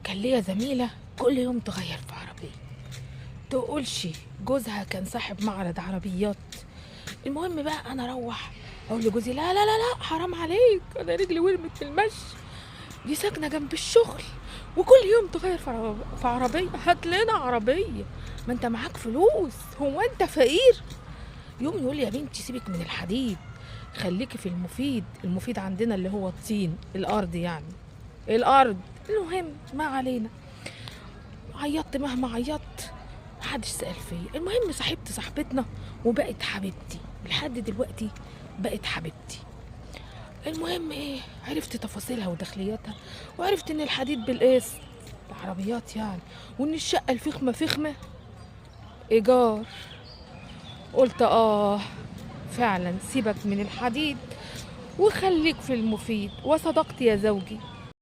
كان ليا زميلة كل يوم تغير في عربية، تقولش جوزها كان صاحب معرض عربيات. المهم بقى انا اروح اقول لجوزي لا لا لا لا حرام عليك، انا رجلي ورمت في المشي، دي ساكنة جنب الشغل وكل يوم تغير في عربية، هات لنا عربية، ما انت معاك فلوس، هو انت فقير؟ يوم يقول لي يا بنتي سيبك من الحديد، خليكي في المفيد، المفيد عندنا اللي هو الطين، الارض يعني، الارض. المهم ما علينا، عيطت مهما عيطت محدش سأل فيا. المهم صاحبت صاحبتنا وبقت حبيبتي لحد دلوقتي، بقت حبيبتي. المهم ايه، عرفت تفاصيلها وداخلياتها، وعرفت ان الحديد بالقسط، العربيات يعني، وان الشقة الفخمة فخمة ايجار. قلت فعلا سيبك من الحديد وخليك في المفيد، وصدقت يا زوجي.